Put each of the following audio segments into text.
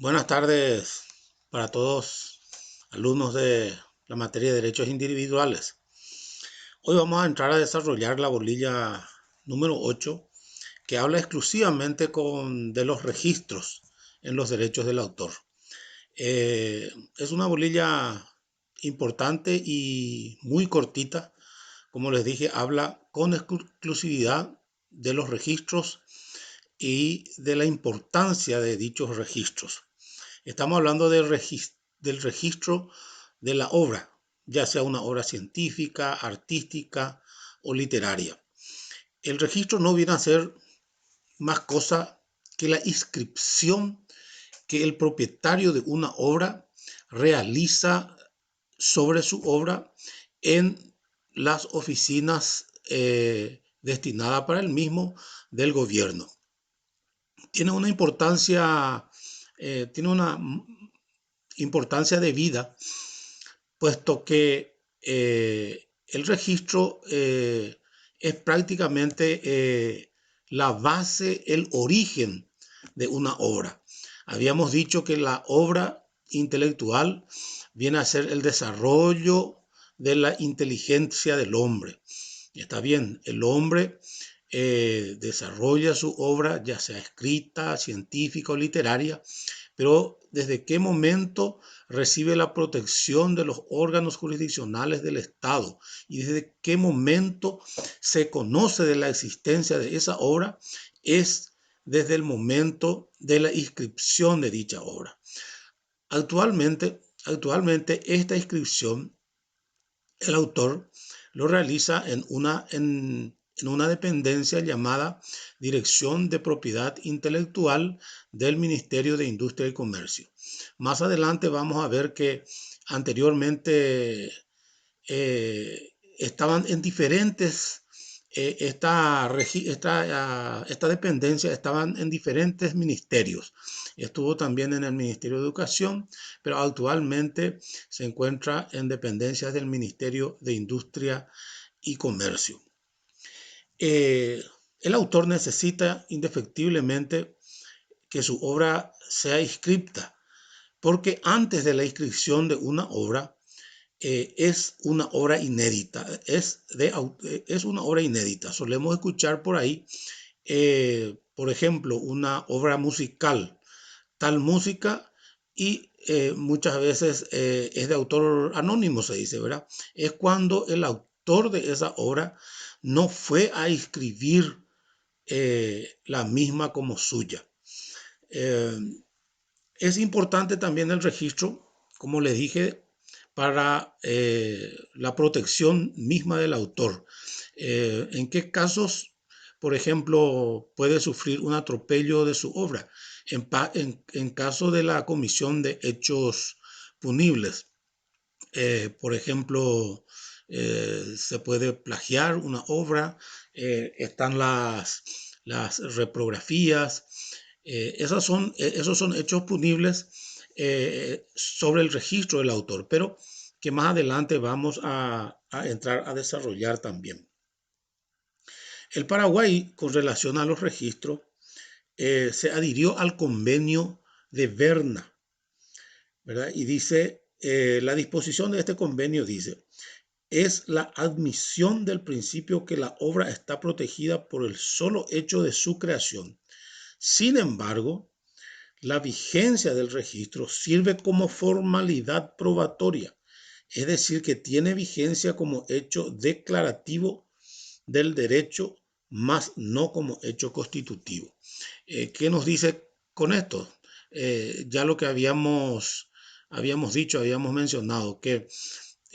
Buenas tardes para todos alumnos de la materia de derechos individuales. Hoy vamos a entrar a desarrollar la bolilla número 8, que habla exclusivamente de los registros en los derechos del autor. Es una bolilla importante y muy cortita. Como les dije, habla con exclusividad de los registros y de la importancia de dichos registros. Estamos hablando del registro de la obra, ya sea una obra científica, artística o literaria. El registro no viene a ser más cosa que la inscripción que el propietario de una obra realiza sobre su obra en las oficinas destinadas para el mismo del gobierno. Tiene una importancia, de vida, puesto que el registro es prácticamente la base, el origen de una obra. Habíamos dicho que la obra intelectual viene a ser el desarrollo de la inteligencia del hombre. Está bien, el hombre desarrolla su obra, ya sea escrita, científica o literaria, pero ¿desde qué momento recibe la protección de los órganos jurisdiccionales del Estado? ¿Y desde qué momento se conoce de la existencia de esa obra? Es desde el momento de la inscripción de dicha obra. Actualmente esta inscripción, el autor lo realiza en una dependencia llamada Dirección de Propiedad Intelectual del Ministerio de Industria y Comercio. Más adelante vamos a ver que anteriormente estaban en diferentes, esta dependencia estaban en diferentes ministerios. Estuvo también en el Ministerio de Educación, pero actualmente se encuentra en dependencias del Ministerio de Industria y Comercio. El autor necesita indefectiblemente que su obra sea inscripta, porque antes de la inscripción de una obra, es una obra inédita, es una obra inédita. Solemos escuchar por ahí, por ejemplo, una obra musical, tal música, y muchas veces es de autor anónimo, se dice, ¿verdad? Es cuando el autor de esa obra no fue a inscribir la misma como suya. Es importante también el registro, como les dije, para la protección misma del autor. ¿En qué casos, por ejemplo, puede sufrir un atropello de su obra? En caso de la comisión de hechos punibles. Por ejemplo, se puede plagiar una obra, están las reprografías. Esos son hechos punibles sobre el registro del autor, pero que más adelante vamos a entrar a desarrollar también. El Paraguay, con relación a los registros, se adhirió al convenio de Berna, ¿verdad? Y dice, la disposición de este convenio dice, es la admisión del principio que la obra está protegida por el solo hecho de su creación. Sin embargo, la vigencia del registro sirve como formalidad probatoria, es decir, que tiene vigencia como hecho declarativo del derecho, más no como hecho constitutivo. ¿Qué nos dice con esto? Ya lo que habíamos dicho, habíamos mencionado, que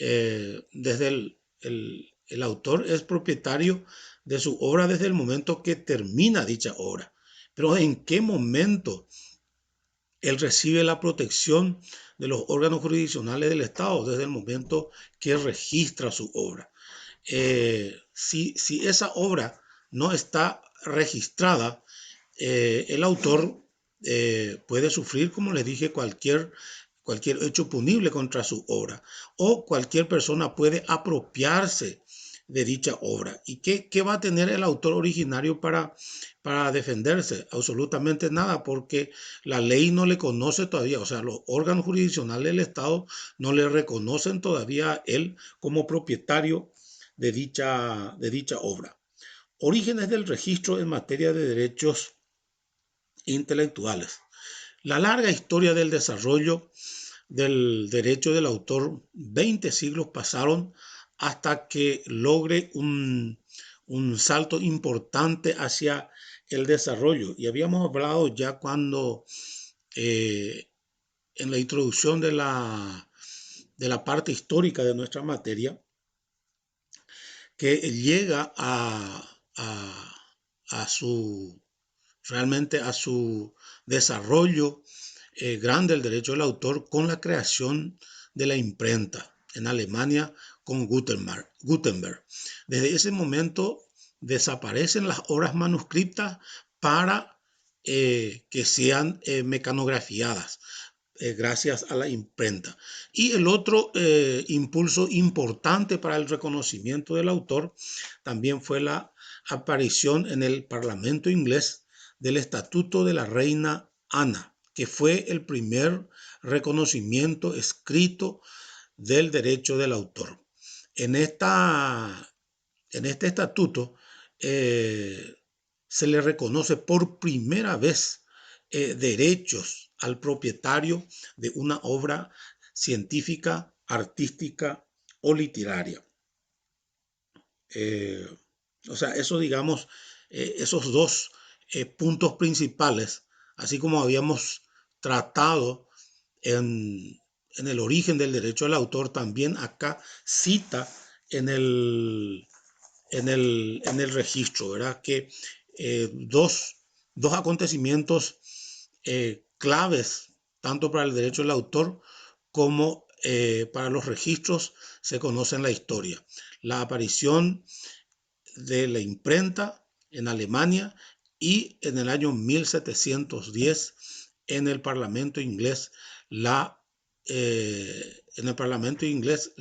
desde el autor es propietario de su obra desde el momento que termina dicha obra. Pero ¿en qué momento él recibe la protección de los órganos jurisdiccionales del Estado? Desde el momento que registra su obra. Si esa obra no está registrada, el autor puede sufrir, como les dije, cualquier hecho punible contra su obra, o cualquier persona puede apropiarse de dicha obra. ¿Y qué va a tener el autor originario para defenderse? Absolutamente nada, porque la ley no le conoce todavía, o sea, los órganos jurisdiccionales del Estado no le reconocen todavía a él como propietario de dicha obra. Orígenes del registro en materia de derechos intelectuales. La larga historia del desarrollo del derecho del autor, 20 siglos pasaron hasta que logre un salto importante hacia el desarrollo. Y habíamos hablado ya cuando en la introducción de la parte histórica de nuestra materia, que llega a su realmente a su desarrollo grande el derecho del autor con la creación de la imprenta en Alemania con Gutenberg. Desde ese momento desaparecen las obras manuscritas para que sean mecanografiadas gracias a la imprenta. Y el otro impulso importante para el reconocimiento del autor también fue la aparición en el Parlamento inglés del Estatuto de la Reina Ana, que fue el primer reconocimiento escrito del derecho del autor. En, en este estatuto se le reconoce por primera vez derechos al propietario de una obra científica, artística o literaria. O sea, eso digamos, esos dos puntos principales, así como habíamos tratado en el origen del derecho al autor, también acá cita en en el registro, ¿verdad? Que dos acontecimientos claves, tanto para el derecho del autor como para los registros, se conocen en la historia. La aparición de la imprenta en Alemania y en el año 1710 en el Parlamento inglés la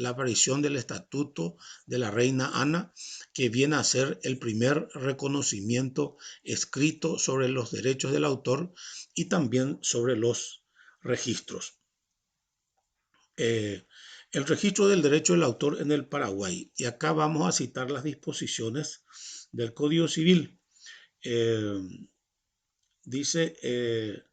aparición del Estatuto de la Reina Ana, que viene a ser el primer reconocimiento escrito sobre los derechos del autor y también sobre los registros. El registro del derecho del autor en el Paraguay. Y acá vamos a citar las disposiciones del Código Civil. Dice,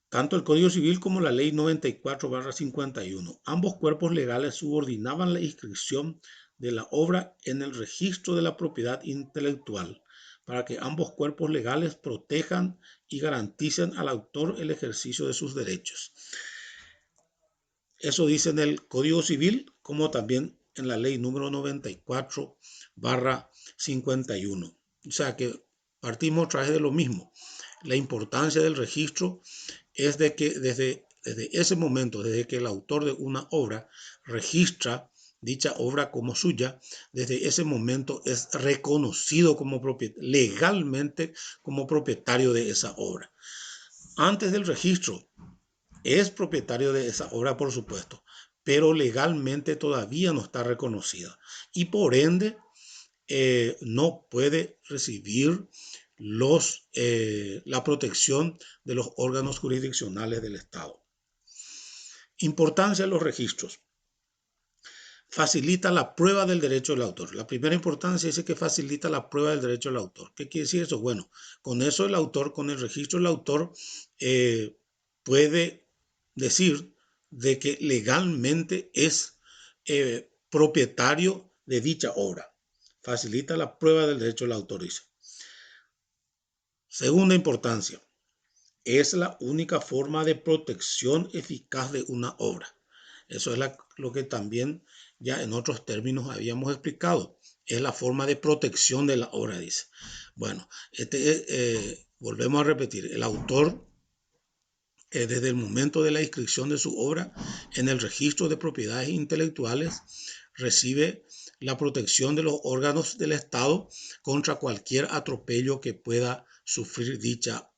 tanto el Código Civil como la Ley 94/51, ambos cuerpos legales subordinaban la inscripción de la obra en el registro de la propiedad intelectual para que ambos cuerpos legales protejan y garanticen al autor el ejercicio de sus derechos. Eso dice en el Código Civil como también en la Ley número 94/51. O sea que partimos otra vez de lo mismo. La importancia del registro es de que desde ese momento, desde que el autor de una obra registra dicha obra como suya, desde ese momento es reconocido como legalmente como propietario de esa obra. Antes del registro es propietario de esa obra, por supuesto, pero legalmente todavía no está reconocida y por ende no puede recibir la protección de los órganos jurisdiccionales del Estado. Importancia de los registros. Facilita la prueba del derecho del autor. La primera importancia es que facilita la prueba del derecho del autor. ¿Qué quiere decir eso? Bueno, con eso el autor, con el registro del autor, puede decir de que legalmente es propietario de dicha obra. Facilita la prueba del derecho del autor, dice. Segunda importancia, es la única forma de protección eficaz de una obra. Eso es lo que también ya en otros términos habíamos explicado. Es la forma de protección de la obra, dice. Bueno, volvemos a repetir, el autor desde el momento de la inscripción de su obra en el registro de propiedades intelectuales recibe la protección de los órganos del Estado contra cualquier atropello que pueda sufrir dicha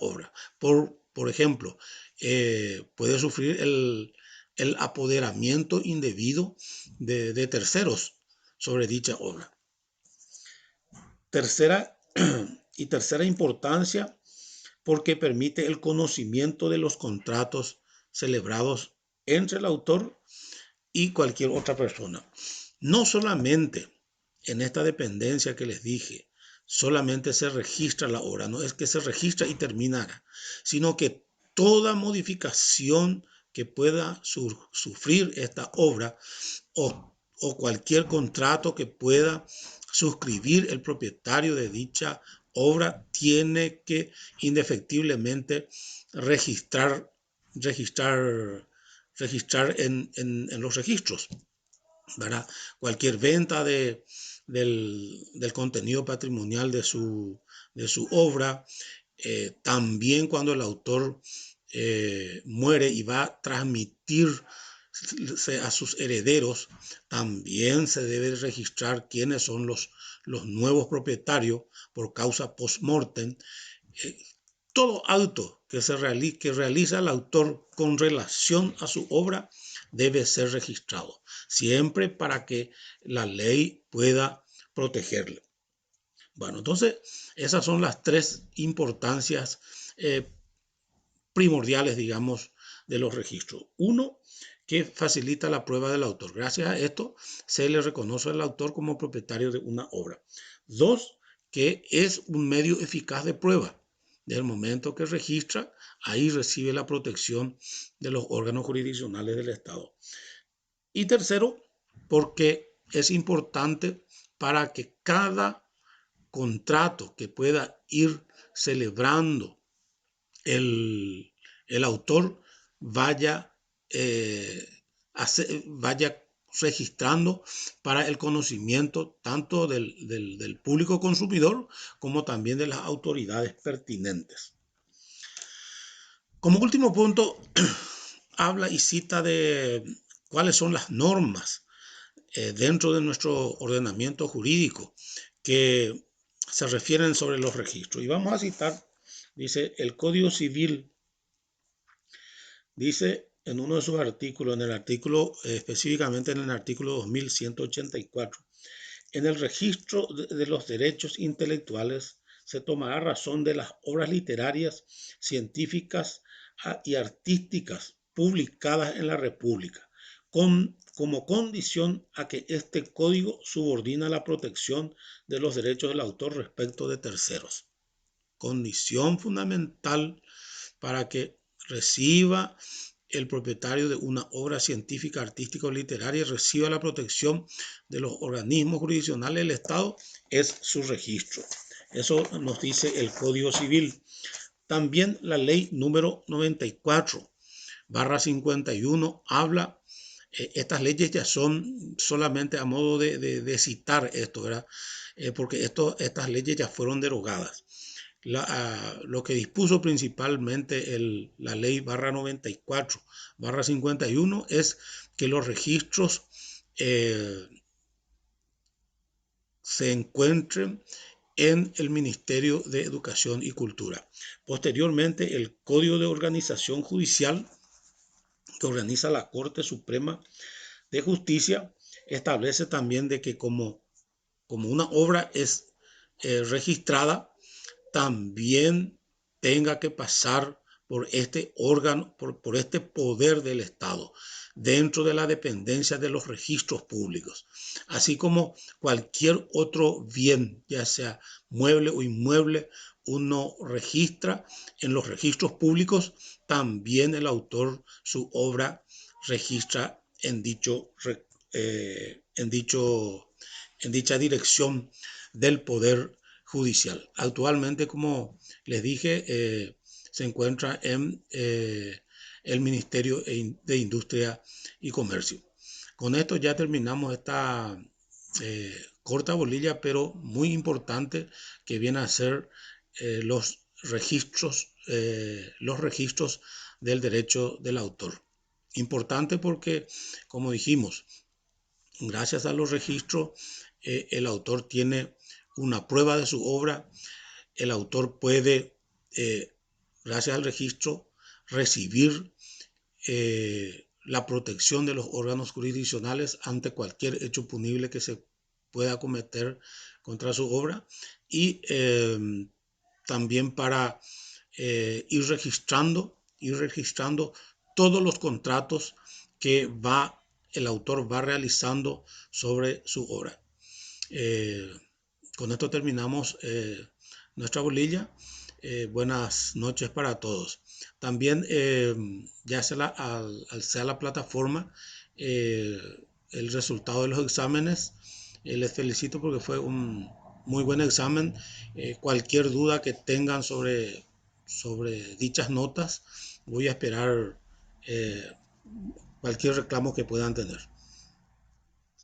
obra. Por ejemplo, puede sufrir el apoderamiento indebido de terceros sobre dicha obra. Tercera importancia, porque permite el conocimiento de los contratos celebrados entre el autor y cualquier otra persona. No solamente en esta dependencia que les dije, solamente se registra la obra, no es que se registra y terminará, sino que toda modificación que pueda sufrir esta obra o cualquier contrato que pueda suscribir el propietario de dicha obra tiene que indefectiblemente registrar en los registros, ¿verdad? Cualquier venta del contenido patrimonial de su obra, también cuando el autor muere y va a transmitir a sus herederos, también se debe registrar quiénes son los nuevos propietarios por causa post-mortem. Todo acto que realiza el autor con relación a su obra debe ser registrado, siempre para que la ley pueda protegerle. Bueno, entonces esas son las tres importancias primordiales, digamos, de los registros. Uno, que facilita la prueba del autor. Gracias a esto se le reconoce al autor como propietario de una obra. Dos, que es un medio eficaz de prueba. Desde el momento que registra, ahí recibe la protección de los órganos jurisdiccionales del Estado. Y tercero, porque es importante para que cada contrato que pueda ir celebrando el autor vaya registrando para el conocimiento tanto del público consumidor como también de las autoridades pertinentes. Como último punto, habla y cita de cuáles son las normas dentro de nuestro ordenamiento jurídico que se refieren sobre los registros. Y vamos a citar, dice, el Código Civil, dice en uno de sus artículos, en el artículo, específicamente en el artículo 2184, en el registro de los derechos intelectuales se tomará razón de las obras literarias, científicas y artísticas publicadas en la República, como condición a que este código subordina la protección de los derechos del autor respecto de terceros. Condición fundamental para que reciba el propietario de una obra científica, artística o literaria, reciba la protección de los organismos jurisdiccionales del Estado, es su registro. Eso nos dice el Código Civil. También la ley número 94/51 habla, estas leyes ya son solamente a modo de citar esto, ¿verdad? Porque estas leyes ya fueron derogadas. Lo que dispuso principalmente la ley /94/51 es que los registros se encuentren en el Ministerio de Educación y Cultura. Posteriormente, el Código de Organización Judicial que organiza la Corte Suprema de Justicia establece también de que como una obra es registrada, también tenga que pasar por este órgano, por este poder del Estado, dentro de la dependencia de los registros públicos, así como cualquier otro bien, ya sea mueble o inmueble, uno registra en los registros públicos, también el autor su obra registra en dicha dirección del poder judicial. Actualmente, como les dije, se encuentra en el Ministerio de Industria y Comercio. Con esto ya terminamos esta corta bolilla, pero muy importante, que viene a ser los registros del derecho del autor. Importante porque, como dijimos, gracias a los registros, el autor tiene una prueba de su obra. El autor puede, gracias al registro, recibir la protección de los órganos jurisdiccionales ante cualquier hecho punible que se pueda cometer contra su obra, y también para ir registrando todos los contratos que el autor va realizando sobre su obra. Eh, con esto terminamos nuestra bolilla. Buenas noches para todos. También, ya sea sea la plataforma, eh, el resultado de los exámenes, les felicito porque fue un muy buen examen. Cualquier duda que tengan sobre dichas notas, voy a esperar cualquier reclamo que puedan tener.